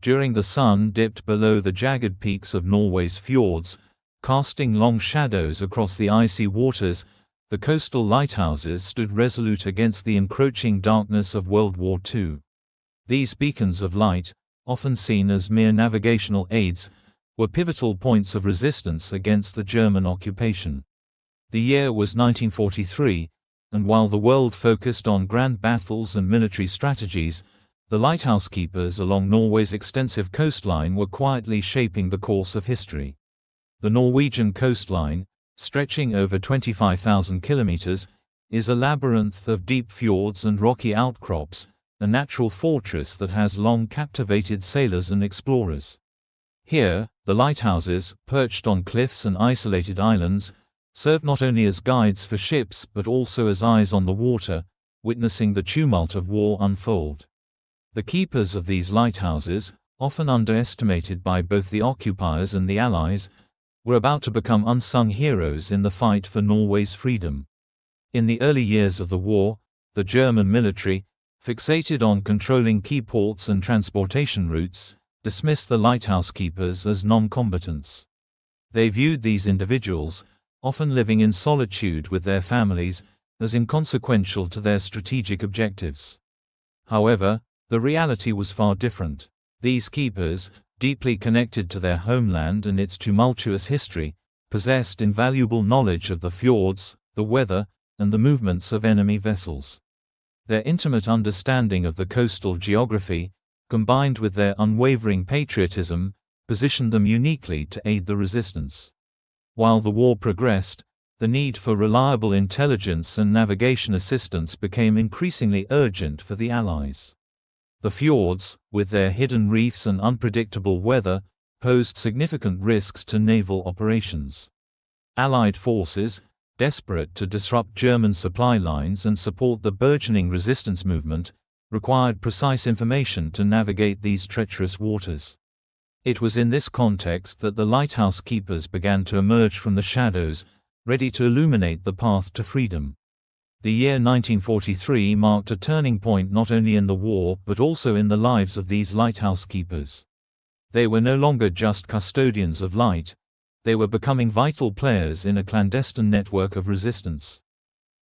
During the sun dipped below the jagged peaks of Norway's fjords, casting long shadows across the icy waters, the coastal lighthouses stood resolute against the encroaching darkness of World War II. These beacons of light, often seen as mere navigational aids, were pivotal points of resistance against the German occupation. The year was 1943, and while the world focused on grand battles and military strategies, the lighthouse keepers along Norway's extensive coastline were quietly shaping the course of history. The Norwegian coastline, stretching over 25,000 kilometers, is a labyrinth of deep fjords and rocky outcrops, a natural fortress that has long captivated sailors and explorers. Here, the lighthouses, perched on cliffs and isolated islands, serve not only as guides for ships but also as eyes on the water, witnessing the tumult of war unfold. The keepers of these lighthouses, often underestimated by both the occupiers and the Allies, were about to become unsung heroes in the fight for Norway's freedom. In the early years of the war, the German military, fixated on controlling key ports and transportation routes, dismissed the lighthouse keepers as non-combatants. They viewed these individuals, often living in solitude with their families, as inconsequential to their strategic objectives. However, the reality was far different. These keepers, deeply connected to their homeland and its tumultuous history, possessed invaluable knowledge of the fjords, the weather, and the movements of enemy vessels. Their intimate understanding of the coastal geography, combined with their unwavering patriotism, positioned them uniquely to aid the resistance. While the war progressed, the need for reliable intelligence and navigation assistance became increasingly urgent for the Allies. The fjords, with their hidden reefs and unpredictable weather, posed significant risks to naval operations. Allied forces, desperate to disrupt German supply lines and support the burgeoning resistance movement, required precise information to navigate these treacherous waters. It was in this context that the lighthouse keepers began to emerge from the shadows, ready to illuminate the path to freedom. The year 1943 marked a turning point not only in the war but also in the lives of these lighthouse keepers. They were no longer just custodians of light, they were becoming vital players in a clandestine network of resistance.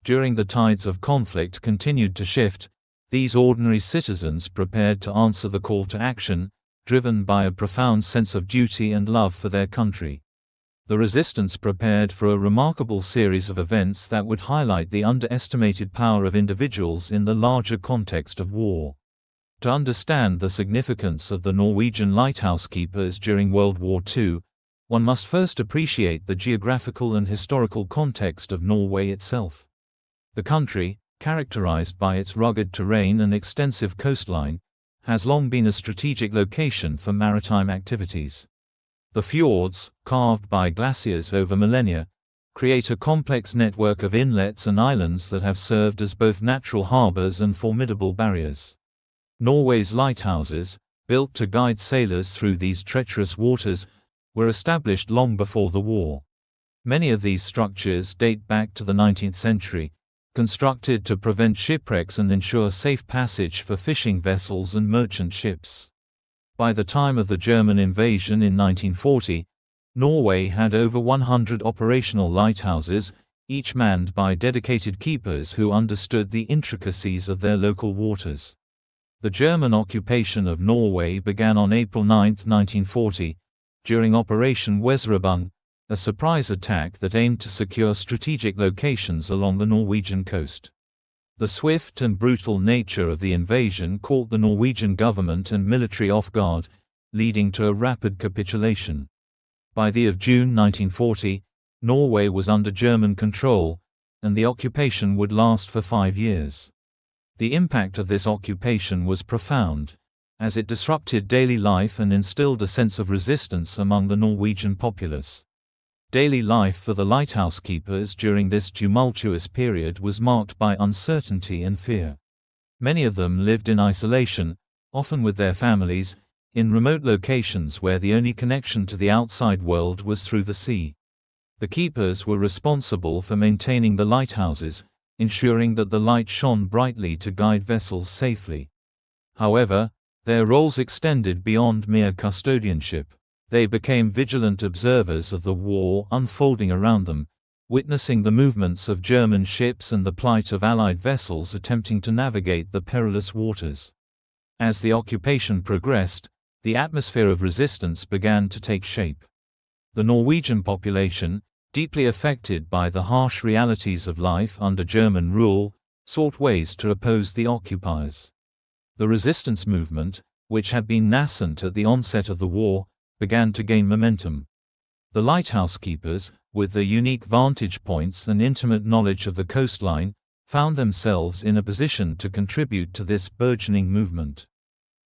During the tides of conflict continued to shift, these ordinary citizens prepared to answer the call to action, driven by a profound sense of duty and love for their country. The resistance prepared for a remarkable series of events that would highlight the underestimated power of individuals in the larger context of war. To understand the significance of the Norwegian lighthouse keepers during World War II, one must first appreciate the geographical and historical context of Norway itself. The country, characterized by its rugged terrain and extensive coastline, has long been a strategic location for maritime activities. The fjords, carved by glaciers over millennia, create a complex network of inlets and islands that have served as both natural harbors and formidable barriers. Norway's lighthouses, built to guide sailors through these treacherous waters, were established long before the war. Many of these structures date back to the 19th century, constructed to prevent shipwrecks and ensure safe passage for fishing vessels and merchant ships. By the time of the German invasion in 1940, Norway had over 100 operational lighthouses, each manned by dedicated keepers who understood the intricacies of their local waters. The German occupation of Norway began on April 9, 1940, during Operation Weserübung, a surprise attack that aimed to secure strategic locations along the Norwegian coast. The swift and brutal nature of the invasion caught the Norwegian government and military off guard, leading to a rapid capitulation. By the end of June 1940, Norway was under German control, and the occupation would last for 5 years. The impact of this occupation was profound, as it disrupted daily life and instilled a sense of resistance among the Norwegian populace. Daily life for the lighthouse keepers during this tumultuous period was marked by uncertainty and fear. Many of them lived in isolation, often with their families, in remote locations where the only connection to the outside world was through the sea. The keepers were responsible for maintaining the lighthouses, ensuring that the light shone brightly to guide vessels safely. However, Their roles extended beyond mere custodianship. They became vigilant observers of the war unfolding around them, witnessing the movements of German ships and the plight of Allied vessels attempting to navigate the perilous waters. As the occupation progressed, the atmosphere of resistance began to take shape. The Norwegian population, deeply affected by the harsh realities of life under German rule, sought ways to oppose the occupiers. The resistance movement, which had been nascent at the onset of the war, began to gain momentum. The lighthouse keepers, with their unique vantage points and intimate knowledge of the coastline, found themselves in a position to contribute to this burgeoning movement.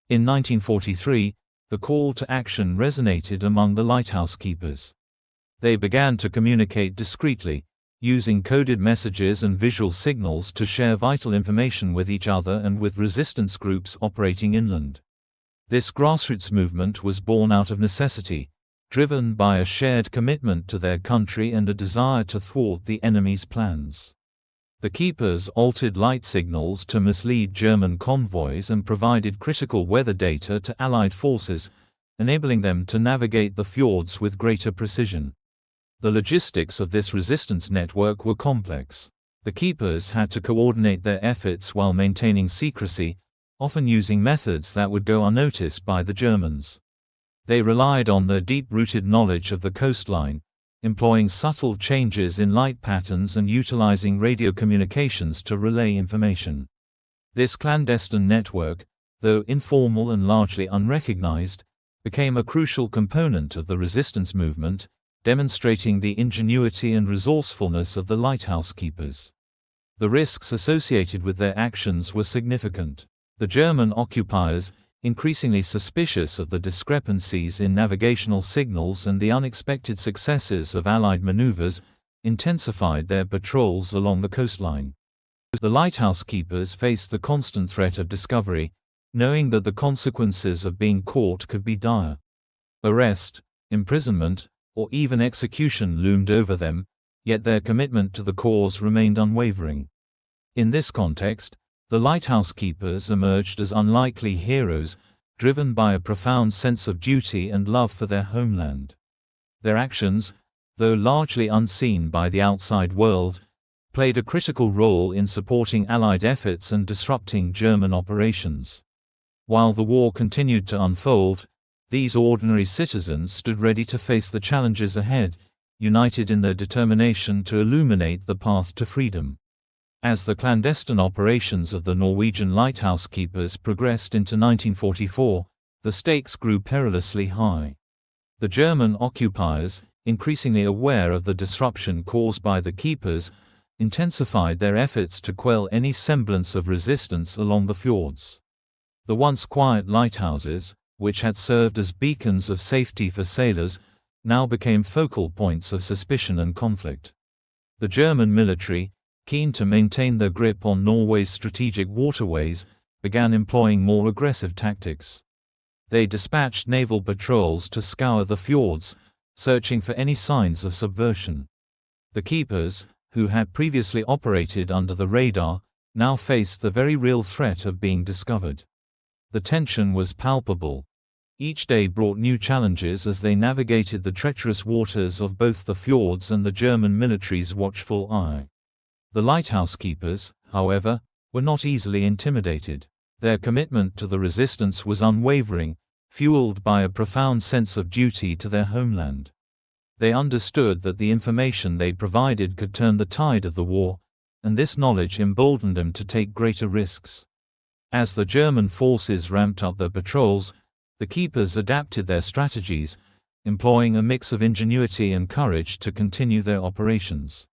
In 1943, the call to action resonated among the lighthouse keepers. They began to communicate discreetly, using coded messages and visual signals to share vital information with each other and with resistance groups operating inland. This grassroots movement was born out of necessity, driven by a shared commitment to their country and a desire to thwart the enemy's plans. The keepers altered light signals to mislead German convoys and provided critical weather data to Allied forces, enabling them to navigate the fjords with greater precision. The logistics of this resistance network were complex. The keepers had to coordinate their efforts while maintaining secrecy, often using methods that would go unnoticed by the Germans. They relied on their deep-rooted knowledge of the coastline, employing subtle changes in light patterns and utilizing radio communications to relay information. This clandestine network, though informal and largely unrecognized, became a crucial component of the resistance movement, demonstrating the ingenuity and resourcefulness of the lighthouse keepers. The risks associated with their actions were significant. The German occupiers, increasingly suspicious of the discrepancies in navigational signals and the unexpected successes of Allied maneuvers, intensified their patrols along the coastline. The lighthouse keepers faced the constant threat of discovery, knowing that the consequences of being caught could be dire. Arrest, imprisonment, or even execution loomed over them, yet their commitment to the cause remained unwavering. In this context, the lighthouse keepers emerged as unlikely heroes, driven by a profound sense of duty and love for their homeland. Their actions, though largely unseen by the outside world, played a critical role in supporting Allied efforts and disrupting German operations. While the war continued to unfold, these ordinary citizens stood ready to face the challenges ahead, united in their determination to illuminate the path to freedom. As the clandestine operations of the Norwegian lighthouse keepers progressed into 1944, the stakes grew perilously high. The German occupiers, increasingly aware of the disruption caused by the keepers, intensified their efforts to quell any semblance of resistance along the fjords. The once quiet lighthouses, which had served as beacons of safety for sailors, now became focal points of suspicion and conflict. The German military, keen to maintain their grip on Norway's strategic waterways, began employing more aggressive tactics. They dispatched naval patrols to scour the fjords, searching for any signs of subversion. The keepers, who had previously operated under the radar, now faced the very real threat of being discovered. The tension was palpable. Each day brought new challenges as they navigated the treacherous waters of both the fjords and the German military's watchful eye. The lighthouse keepers, however, were not easily intimidated. Their commitment to the resistance was unwavering, fueled by a profound sense of duty to their homeland. They understood that the information they provided could turn the tide of the war, and this knowledge emboldened them to take greater risks. As the German forces ramped up their patrols, the keepers adapted their strategies, employing a mix of ingenuity and courage to continue their operations.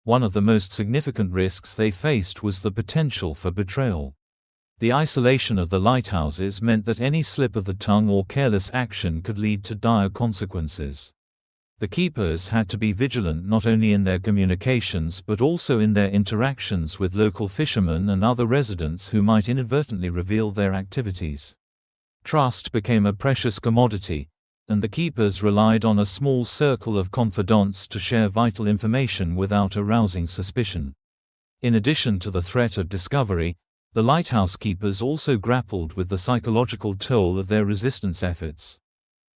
One of the most significant risks they faced was the potential for betrayal. The isolation of the lighthouses meant that any slip of the tongue or careless action could lead to dire consequences. The keepers had to be vigilant not only in their communications but also in their interactions with local fishermen and other residents who might inadvertently reveal their activities. Trust became a precious commodity, and the keepers relied on a small circle of confidants to share vital information without arousing suspicion. In addition to the threat of discovery, The lighthouse keepers also grappled with the psychological toll of their resistance efforts.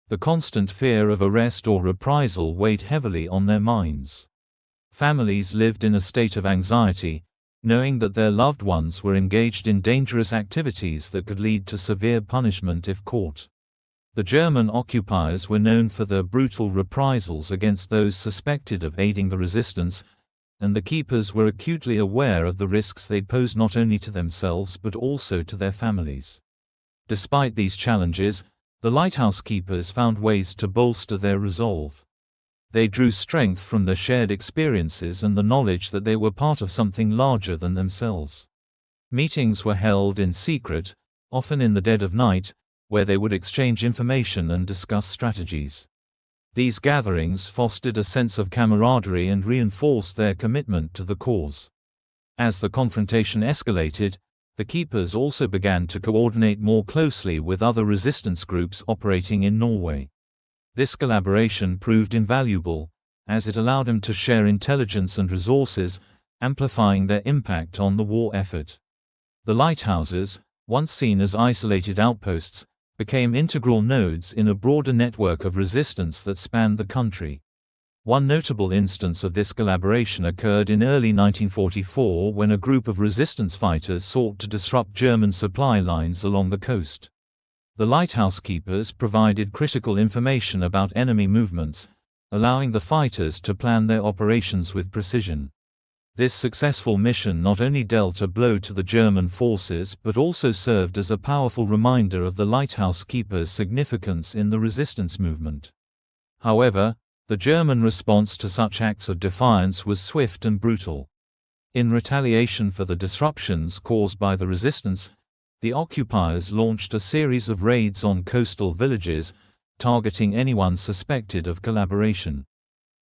The constant fear of arrest or reprisal weighed heavily on their minds. Families lived in a state of anxiety, knowing that their loved ones were engaged in dangerous activities that could lead to severe punishment if caught. The German occupiers were known for their brutal reprisals against those suspected of aiding the resistance, and the keepers were acutely aware of the risks they posed not only to themselves but also to their families. Despite these challenges, the lighthouse keepers found ways to bolster their resolve. They drew strength from their shared experiences and the knowledge that they were part of something larger than themselves. Meetings were held in secret, often in the dead of night, where they would exchange information and discuss strategies. These gatherings fostered a sense of camaraderie and reinforced their commitment to the cause. As the confrontation escalated, the keepers also began to coordinate more closely with other resistance groups operating in Norway. This collaboration proved invaluable, as it allowed them to share intelligence and resources, amplifying their impact on the war effort. The lighthouses, once seen as isolated outposts, became integral nodes in a broader network of resistance that spanned the country. One notable instance of this collaboration occurred in early 1944 when a group of resistance fighters sought to disrupt German supply lines along the coast. The lighthouse keepers provided critical information about enemy movements, allowing the fighters to plan their operations with precision. This successful mission not only dealt a blow to the German forces but also served as a powerful reminder of the lighthouse keepers' significance in the resistance movement. However, the German response to such acts of defiance was swift and brutal. In retaliation for the disruptions caused by the resistance, the occupiers launched a series of raids on coastal villages, targeting anyone suspected of collaboration.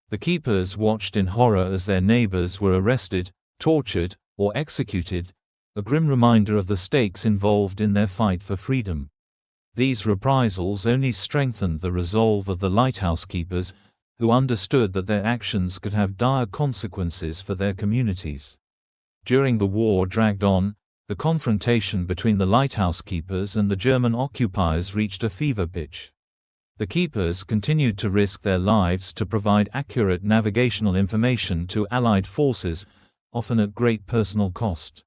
The keepers watched in horror as their neighbors were arrested, tortured, or executed, a grim reminder of the stakes involved in their fight for freedom. These reprisals only strengthened the resolve of the lighthouse keepers, who understood that their actions could have dire consequences for their communities. During the war dragged on, the confrontation between the lighthouse keepers and the German occupiers reached a fever pitch. The keepers continued to risk their lives to provide accurate navigational information to Allied forces, often at great personal cost.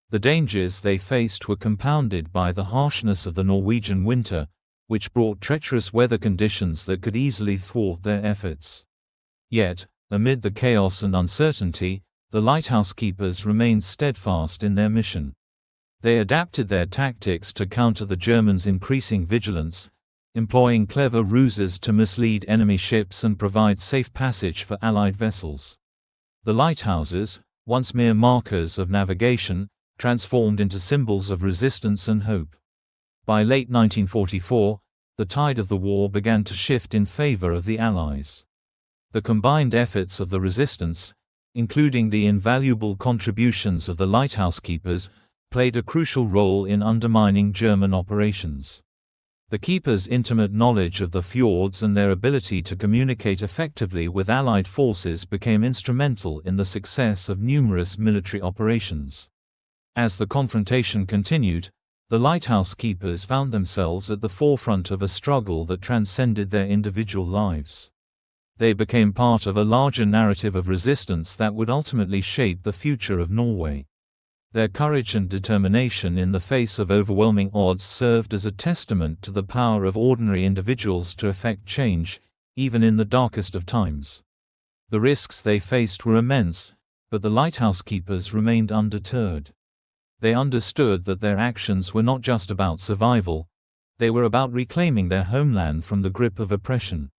The dangers they faced were compounded by the harshness of the Norwegian winter, which brought treacherous weather conditions that could easily thwart their efforts. Yet, amid the chaos and uncertainty, the lighthouse keepers remained steadfast in their mission. They adapted their tactics to counter the Germans' increasing vigilance, employing clever ruses to mislead enemy ships and provide safe passage for Allied vessels. The lighthouses, once mere markers of navigation, transformed into symbols of resistance and hope. By late 1944, the tide of the war began to shift in favor of the Allies. The combined efforts of the resistance, including the invaluable contributions of the lighthouse keepers, played a crucial role in undermining German operations. The keepers' intimate knowledge of the fjords and their ability to communicate effectively with Allied forces became instrumental in the success of numerous military operations. As the confrontation continued, the lighthouse keepers found themselves at the forefront of a struggle that transcended their individual lives. They became part of a larger narrative of resistance that would ultimately shape the future of Norway. Their courage and determination in the face of overwhelming odds served as a testament to the power of ordinary individuals to effect change, even in the darkest of times. The risks they faced were immense, but the lighthouse keepers remained undeterred. They understood that their actions were not just about survival, they were about reclaiming their homeland from the grip of oppression.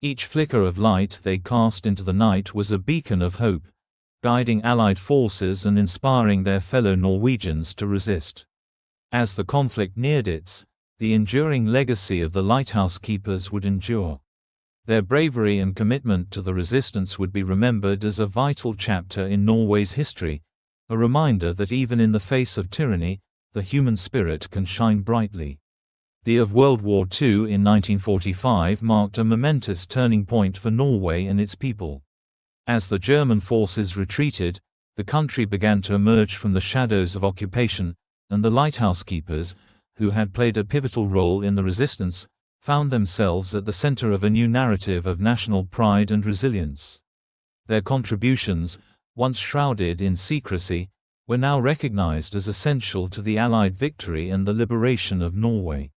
Each flicker of light they cast into the night was a beacon of hope, guiding Allied forces and inspiring their fellow Norwegians to resist. As the conflict neared the enduring legacy of the lighthouse keepers would endure. Their bravery and commitment to the resistance would be remembered as a vital chapter in Norway's history, a reminder that even in the face of tyranny, the human spirit can shine brightly. The end of World War II in 1945 marked a momentous turning point for Norway and its people. As the German forces retreated, the country began to emerge from the shadows of occupation, and the lighthouse keepers, who had played a pivotal role in the resistance, found themselves at the center of a new narrative of national pride and resilience. Their contributions, once shrouded in secrecy, were now recognized as essential to the Allied victory and the liberation of Norway.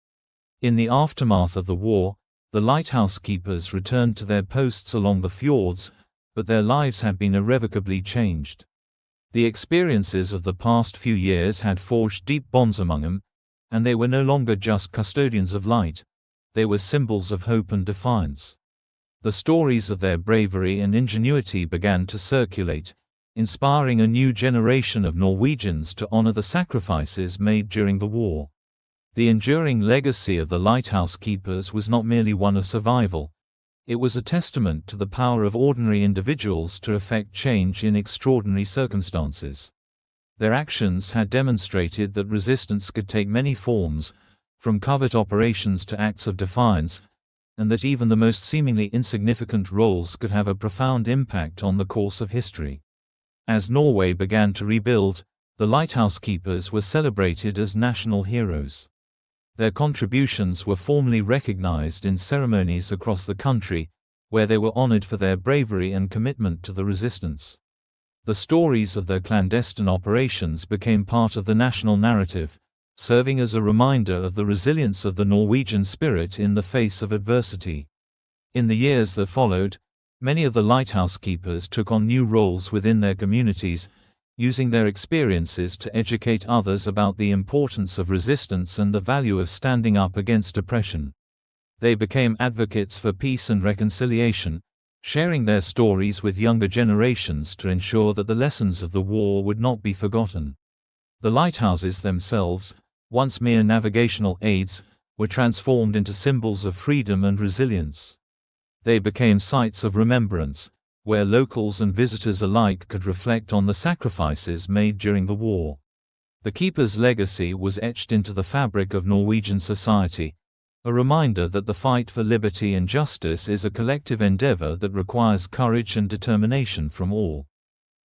In the aftermath of the war, the lighthouse keepers returned to their posts along the fjords, but their lives had been irrevocably changed. The experiences of the past few years had forged deep bonds among them, and they were no longer just custodians of light, they were symbols of hope and defiance. The stories of their bravery and ingenuity began to circulate, inspiring a new generation of Norwegians to honor the sacrifices made during the war. The enduring legacy of the lighthouse keepers was not merely one of survival. It was a testament to the power of ordinary individuals to effect change in extraordinary circumstances. Their actions had demonstrated that resistance could take many forms, from covert operations to acts of defiance, and that even the most seemingly insignificant roles could have a profound impact on the course of history. As Norway began to rebuild, the lighthouse keepers were celebrated as national heroes. Their contributions were formally recognized in ceremonies across the country, where they were honored for their bravery and commitment to the resistance. The stories of their clandestine operations became part of the national narrative, serving as a reminder of the resilience of the Norwegian spirit in the face of adversity. In the years that followed, many of the lighthouse keepers took on new roles within their communities, using their experiences to educate others about the importance of resistance and the value of standing up against oppression. They became advocates for peace and reconciliation, sharing their stories with younger generations to ensure that the lessons of the war would not be forgotten. The lighthouses themselves, once mere navigational aids, were transformed into symbols of freedom and resilience. They became sites of remembrance, where locals and visitors alike could reflect on the sacrifices made during the war. The keepers' legacy was etched into the fabric of Norwegian society, a reminder that the fight for liberty and justice is a collective endeavor that requires courage and determination from all.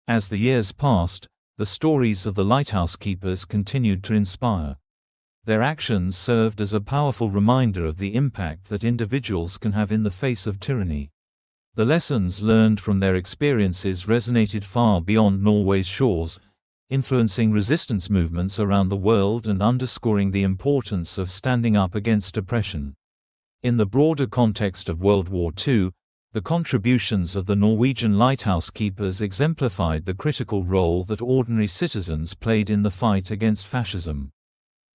As the years passed, the stories of the lighthouse keepers continued to inspire. Their actions served as a powerful reminder of the impact that individuals can have in the face of tyranny. The lessons learned from their experiences resonated far beyond Norway's shores, influencing resistance movements around the world and underscoring the importance of standing up against oppression. In the broader context of World War II, the contributions of the Norwegian lighthouse keepers exemplified the critical role that ordinary citizens played in the fight against fascism.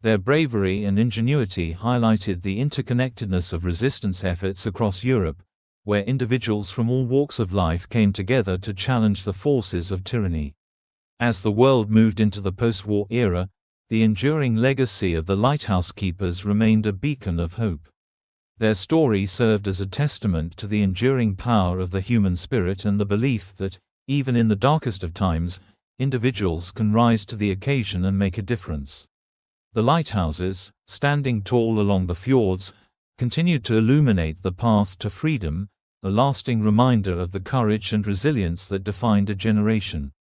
Their bravery and ingenuity highlighted the interconnectedness of resistance efforts across Europe, where individuals from all walks of life came together to challenge the forces of tyranny. As the world moved into the post-war era, the enduring legacy of the lighthouse keepers remained a beacon of hope. Their story served as a testament to the enduring power of the human spirit and the belief that, even in the darkest of times, individuals can rise to the occasion and make a difference. The lighthouses, standing tall along the fjords, continued to illuminate the path to freedom, a lasting reminder of the courage and resilience that defined a generation.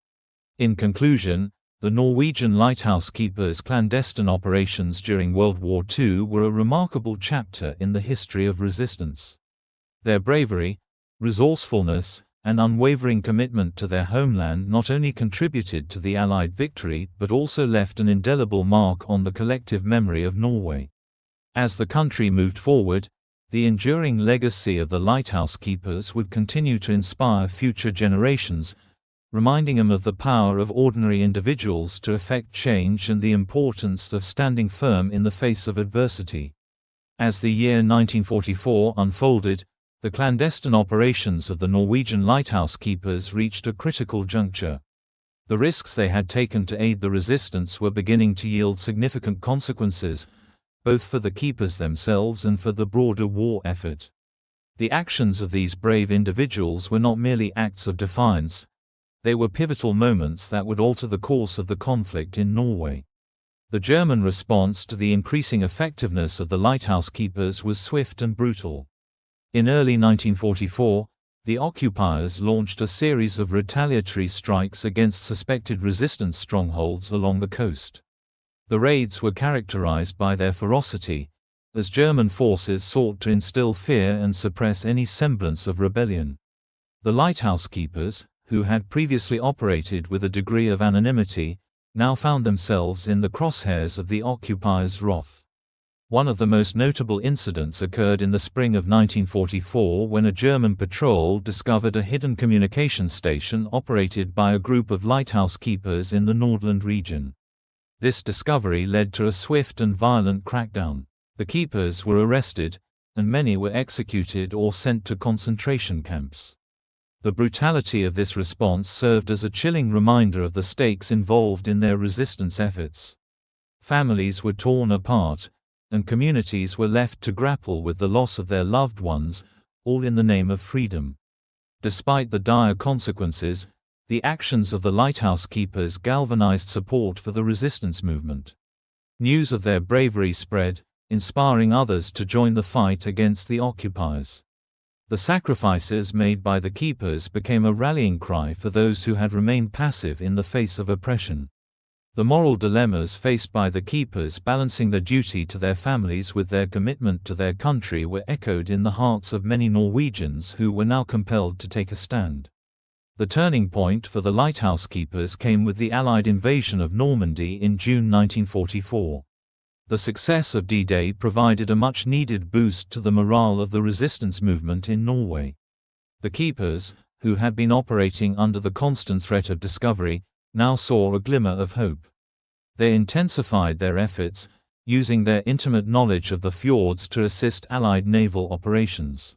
In conclusion, the Norwegian lighthouse keepers' clandestine operations during World War II were a remarkable chapter in the history of resistance. Their bravery, resourcefulness, and unwavering commitment to their homeland not only contributed to the Allied victory but also left an indelible mark on the collective memory of Norway. As the country moved forward, the enduring legacy of the lighthouse keepers would continue to inspire future generations, reminding them of the power of ordinary individuals to effect change and the importance of standing firm in the face of adversity. As the year 1944 unfolded, the clandestine operations of the Norwegian lighthouse keepers reached a critical juncture. The risks they had taken to aid the resistance were beginning to yield significant consequences, both for the keepers themselves and for the broader war effort. The actions of these brave individuals were not merely acts of defiance, they were pivotal moments that would alter the course of the conflict in Norway. The German response to the increasing effectiveness of the lighthouse keepers was swift and brutal. In early 1944, the Occupiers launched a series of retaliatory strikes against suspected resistance strongholds along the coast. The raids were characterized by their ferocity, as German forces sought to instill fear and suppress any semblance of rebellion. The lighthouse keepers, who had previously operated with a degree of anonymity, now found themselves in the crosshairs of the occupiers' wrath. One of the most notable incidents occurred in the spring of 1944 when a German patrol discovered a hidden communication station operated by a group of lighthouse keepers in the Nordland region. This discovery led to a swift and violent crackdown. The keepers were arrested, and many were executed or sent to concentration camps. The brutality of this response served as a chilling reminder of the stakes involved in their resistance efforts. Families were torn apart, and communities were left to grapple with the loss of their loved ones, all in the name of freedom. Despite the dire consequences, the actions of the lighthouse keepers galvanized support for the resistance movement. News of their bravery spread, inspiring others to join the fight against the occupiers. The sacrifices made by the keepers became a rallying cry for those who had remained passive in the face of oppression. The moral dilemmas faced by the keepers balancing their duty to their families with their commitment to their country were echoed in the hearts of many Norwegians who were now compelled to take a stand. The turning point for the lighthouse keepers came with the Allied invasion of Normandy in June 1944. The success of D-Day provided a much-needed boost to the morale of the resistance movement in Norway. The keepers, who had been operating under the constant threat of discovery, now saw a glimmer of hope. They intensified their efforts, using their intimate knowledge of the fjords to assist Allied naval operations.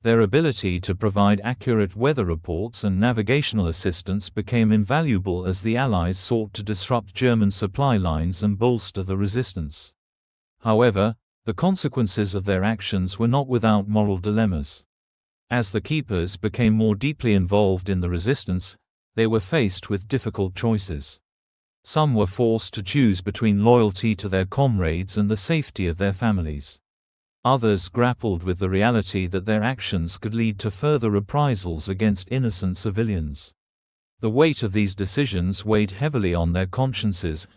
Their ability to provide accurate weather reports and navigational assistance became invaluable as the Allies sought to disrupt German supply lines and bolster the resistance. However, the consequences of their actions were not without moral dilemmas. As the keepers became more deeply involved in the resistance, they were faced with difficult choices. Some were forced to choose between loyalty to their comrades and the safety of their families. Others grappled with the reality that their actions could lead to further reprisals against innocent civilians. The weight of these decisions weighed heavily on their consciences,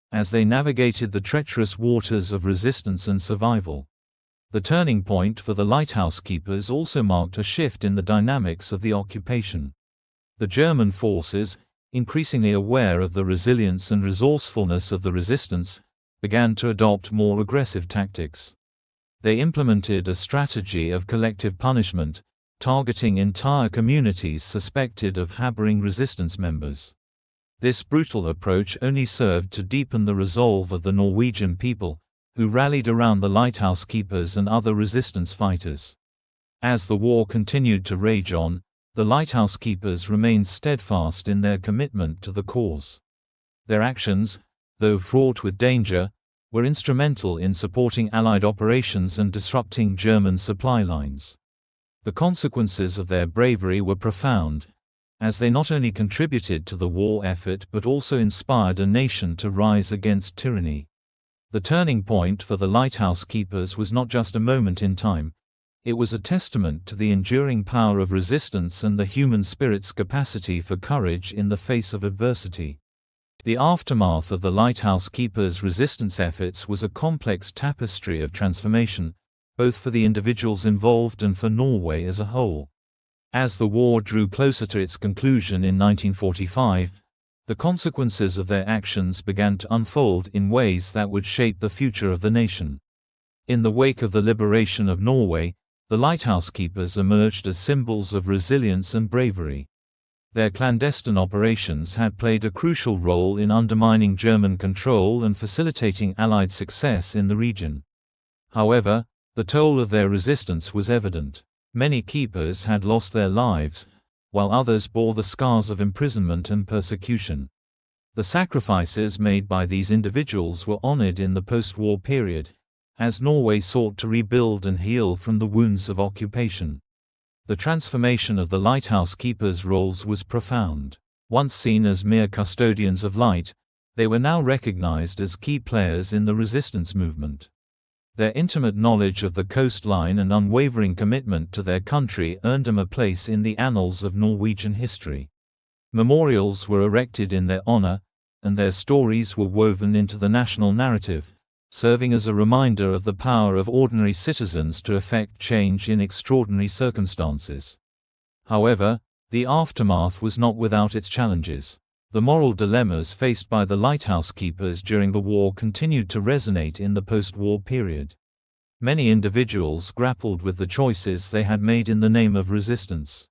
as they navigated the treacherous waters of resistance and survival. The turning point for the lighthouse keepers also marked a shift in the dynamics of the occupation. The German forces, increasingly aware of the resilience and resourcefulness of the resistance, began to adopt more aggressive tactics. They implemented a strategy of collective punishment, targeting entire communities suspected of harboring resistance members. This brutal approach only served to deepen the resolve of the Norwegian people, who rallied around the lighthouse keepers and other resistance fighters. As the war continued to rage on, the lighthouse keepers remained steadfast in their commitment to the cause. Their actions, though fraught with danger, were instrumental in supporting Allied operations and disrupting German supply lines. The consequences of their bravery were profound, as they not only contributed to the war effort but also inspired a nation to rise against tyranny. The turning point for the lighthouse keepers was not just a moment in time, it was a testament to the enduring power of resistance and the human spirit's capacity for courage in the face of adversity. The aftermath of the lighthouse keepers' resistance efforts was a complex tapestry of transformation, both for the individuals involved and for Norway as a whole. As the war drew closer to its conclusion in 1945, the consequences of their actions began to unfold in ways that would shape the future of the nation. In the wake of the liberation of Norway, the lighthouse keepers emerged as symbols of resilience and bravery. Their clandestine operations had played a crucial role in undermining German control and facilitating Allied success in the region. However, the toll of their resistance was evident. Many keepers had lost their lives, while others bore the scars of imprisonment and persecution. The sacrifices made by these individuals were honored in the post-war period, as Norway sought to rebuild and heal from the wounds of occupation. The transformation of the lighthouse keepers' roles was profound. Once seen as mere custodians of light, they were now recognized as key players in the resistance movement. Their intimate knowledge of the coastline and unwavering commitment to their country earned them a place in the annals of Norwegian history. Memorials were erected in their honor, and their stories were woven into the national narrative, serving as a reminder of the power of ordinary citizens to effect change in extraordinary circumstances. However, the aftermath was not without its challenges. The moral dilemmas faced by the lighthouse keepers during the war continued to resonate in the post-war period. Many individuals grappled with the choices they had made in the name of resistance.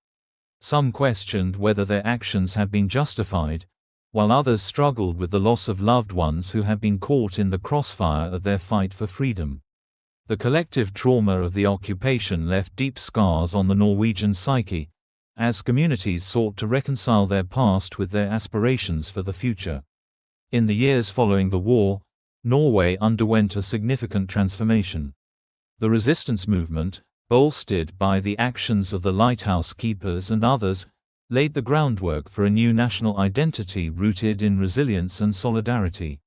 Some questioned whether their actions had been justified, while others struggled with the loss of loved ones who had been caught in the crossfire of their fight for freedom. The collective trauma of the occupation left deep scars on the Norwegian psyche, as communities sought to reconcile their past with their aspirations for the future. In the years following the war, Norway underwent a significant transformation. The resistance movement, bolstered by the actions of the lighthouse keepers and others, laid the groundwork for a new national identity rooted in resilience and solidarity.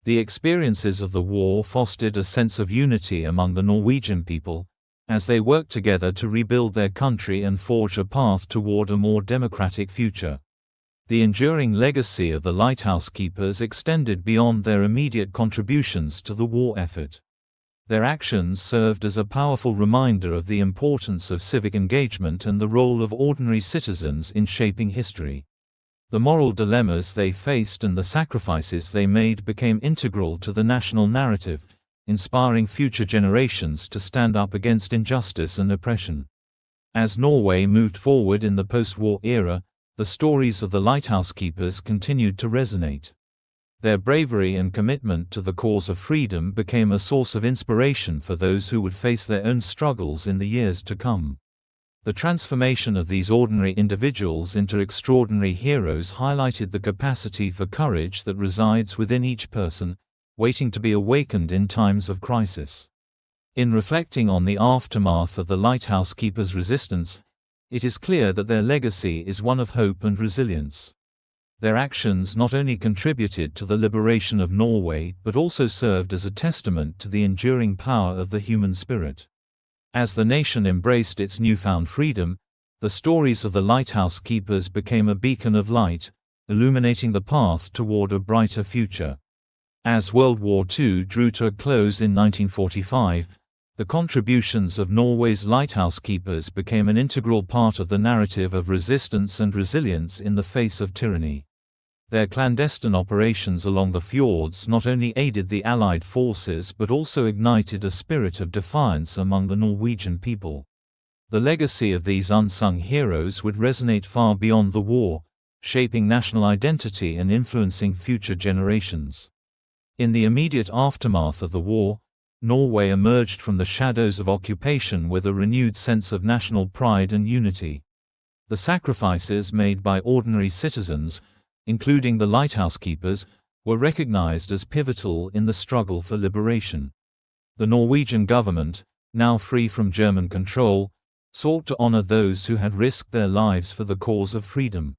The experiences of the war fostered a sense of unity among the Norwegian people, as they worked together to rebuild their country and forge a path toward a more democratic future. The enduring legacy of the lighthouse keepers extended beyond their immediate contributions to the war effort. Their actions served as a powerful reminder of the importance of civic engagement and the role of ordinary citizens in shaping history. The moral dilemmas they faced and the sacrifices they made became integral to the national narrative, inspiring future generations to stand up against injustice and oppression. As Norway moved forward in the post-war era, the stories of the lighthouse keepers continued to resonate. Their bravery and commitment to the cause of freedom became a source of inspiration for those who would face their own struggles in the years to come. The transformation of these ordinary individuals into extraordinary heroes highlighted the capacity for courage that resides within each person, waiting to be awakened in times of crisis. In reflecting on the aftermath of the lighthouse keepers' resistance, it is clear that their legacy is one of hope and resilience. Their actions not only contributed to the liberation of Norway but also served as a testament to the enduring power of the human spirit. As the nation embraced its newfound freedom, the stories of the lighthouse keepers became a beacon of light, illuminating the path toward a brighter future. As World War II drew to a close in 1945, the contributions of Norway's lighthouse keepers became an integral part of the narrative of resistance and resilience in the face of tyranny. Their clandestine operations along the fjords not only aided the Allied forces but also ignited a spirit of defiance among the Norwegian people. The legacy of these unsung heroes would resonate far beyond the war, shaping national identity and influencing future generations. In the immediate aftermath of the war, Norway emerged from the shadows of occupation with a renewed sense of national pride and unity. The sacrifices made by ordinary citizens, including the lighthouse keepers, were recognized as pivotal in the struggle for liberation. The Norwegian government, now free from German control, sought to honor those who had risked their lives for the cause of freedom.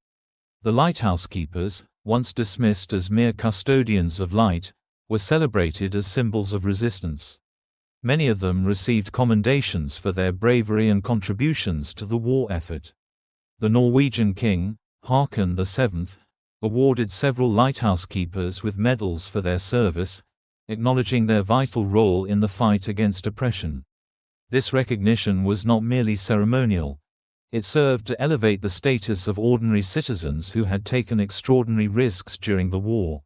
The lighthouse keepers, once dismissed as mere custodians of light, were celebrated as symbols of resistance. Many of them received commendations for their bravery and contributions to the war effort. The Norwegian king, Haakon VII, awarded several lighthouse keepers with medals for their service, acknowledging their vital role in the fight against oppression. This recognition was not merely ceremonial. It served to elevate the status of ordinary citizens who had taken extraordinary risks during the war.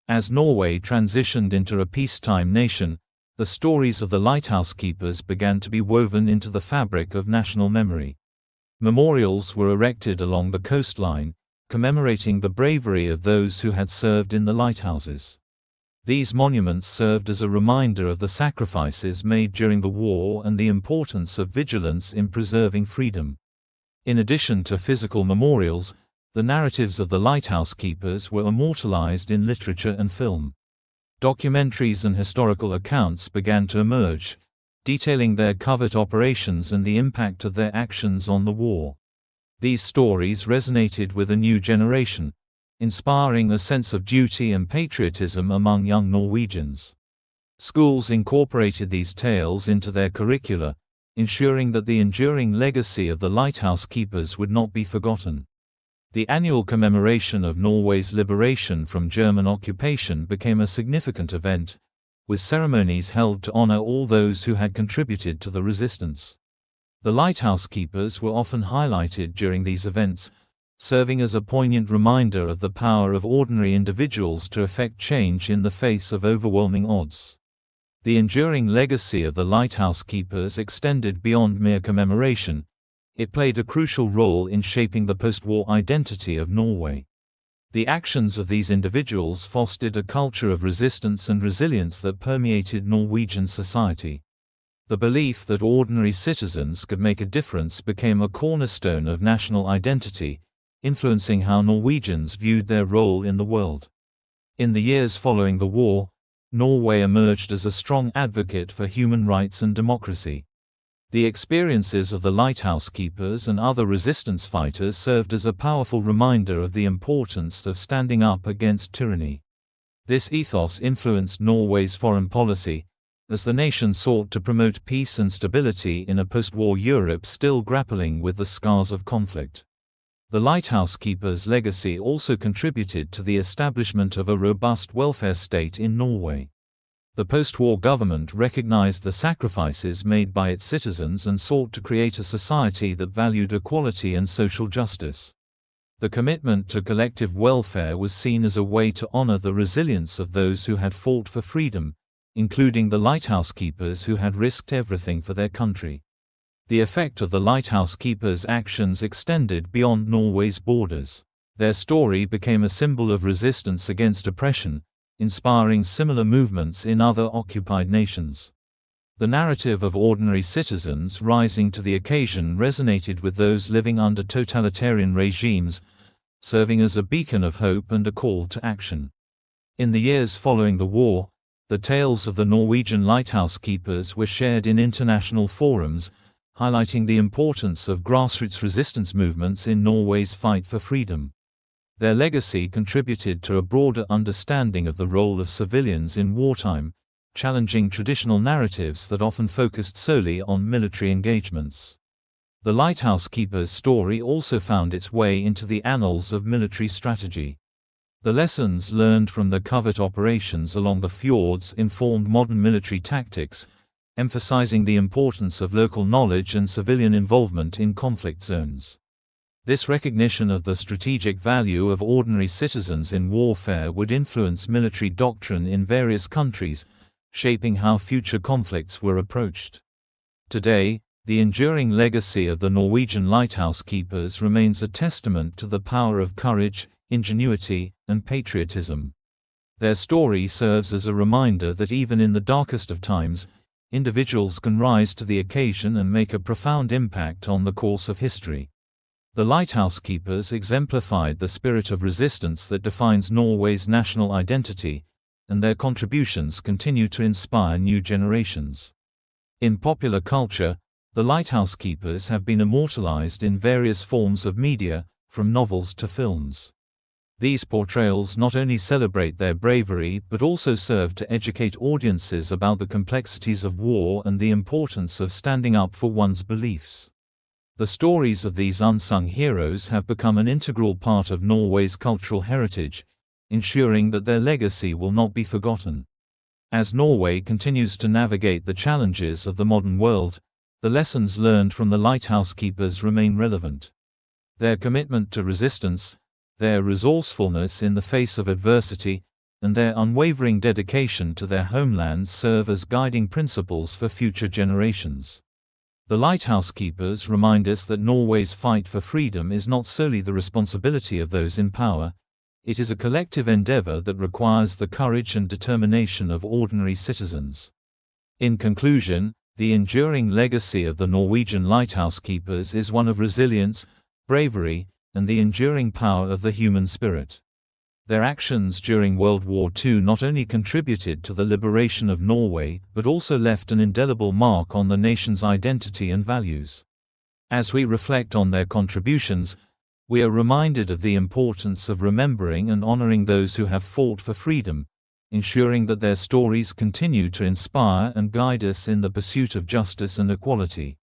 As Norway transitioned into a peacetime nation, the stories of the lighthouse keepers began to be woven into the fabric of national memory. Memorials were erected along the coastline, commemorating the bravery of those who had served in the lighthouses. These monuments served as a reminder of the sacrifices made during the war and the importance of vigilance in preserving freedom. In addition to physical memorials, the narratives of the lighthouse keepers were immortalized in literature and film. Documentaries and historical accounts began to emerge, detailing their covert operations and the impact of their actions on the war. These stories resonated with a new generation, inspiring a sense of duty and patriotism among young Norwegians. Schools incorporated these tales into their curricula, ensuring that the enduring legacy of the lighthouse keepers would not be forgotten. The annual commemoration of Norway's liberation from German occupation became a significant event, with ceremonies held to honor all those who had contributed to the resistance. The lighthouse keepers were often highlighted during these events, serving as a poignant reminder of the power of ordinary individuals to effect change in the face of overwhelming odds. The enduring legacy of the lighthouse keepers extended beyond mere commemoration. It played a crucial role in shaping the post-war identity of Norway. The actions of these individuals fostered a culture of resistance and resilience that permeated Norwegian society. The belief that ordinary citizens could make a difference became a cornerstone of national identity, influencing how Norwegians viewed their role in the world. In the years following the war, Norway emerged as a strong advocate for human rights and democracy. The experiences of the lighthouse keepers and other resistance fighters served as a powerful reminder of the importance of standing up against tyranny. This ethos influenced Norway's foreign policy, as the nation sought to promote peace and stability in a post-war Europe still grappling with the scars of conflict. The lighthouse keepers' legacy also contributed to the establishment of a robust welfare state in Norway. The post-war government recognized the sacrifices made by its citizens and sought to create a society that valued equality and social justice. The commitment to collective welfare was seen as a way to honor the resilience of those who had fought for freedom, including the lighthouse keepers who had risked everything for their country. The effect of the lighthouse keepers' actions extended beyond Norway's borders. Their story became a symbol of resistance against oppression, inspiring similar movements in other occupied nations. The narrative of ordinary citizens rising to the occasion resonated with those living under totalitarian regimes, serving as a beacon of hope and a call to action. In the years following the war, the tales of the Norwegian lighthouse keepers were shared in international forums, highlighting the importance of grassroots resistance movements in Norway's fight for freedom. Their legacy contributed to a broader understanding of the role of civilians in wartime, challenging traditional narratives that often focused solely on military engagements. The lighthouse keepers' story also found its way into the annals of military strategy. The lessons learned from the covert operations along the fjords informed modern military tactics, emphasizing the importance of local knowledge and civilian involvement in conflict zones. This recognition of the strategic value of ordinary citizens in warfare would influence military doctrine in various countries, shaping how future conflicts were approached. Today, the enduring legacy of the Norwegian lighthouse keepers remains a testament to the power of courage, ingenuity, and patriotism. Their story serves as a reminder that even in the darkest of times, individuals can rise to the occasion and make a profound impact on the course of history. The lighthouse keepers exemplified the spirit of resistance that defines Norway's national identity, and their contributions continue to inspire new generations. In popular culture, the lighthouse keepers have been immortalized in various forms of media, from novels to films. These portrayals not only celebrate their bravery but also serve to educate audiences about the complexities of war and the importance of standing up for one's beliefs. The stories of these unsung heroes have become an integral part of Norway's cultural heritage, ensuring that their legacy will not be forgotten. As Norway continues to navigate the challenges of the modern world, the lessons learned from the lighthouse keepers remain relevant. Their commitment to resistance, their resourcefulness in the face of adversity, and their unwavering dedication to their homelands serve as guiding principles for future generations. The lighthouse keepers remind us that Norway's fight for freedom is not solely the responsibility of those in power. It is a collective endeavor that requires the courage and determination of ordinary citizens. In conclusion, the enduring legacy of the Norwegian lighthouse keepers is one of resilience, bravery, and the enduring power of the human spirit. Their actions during World War II not only contributed to the liberation of Norway but also left an indelible mark on the nation's identity and values. As we reflect on their contributions, we are reminded of the importance of remembering and honoring those who have fought for freedom, ensuring that their stories continue to inspire and guide us in the pursuit of justice and equality.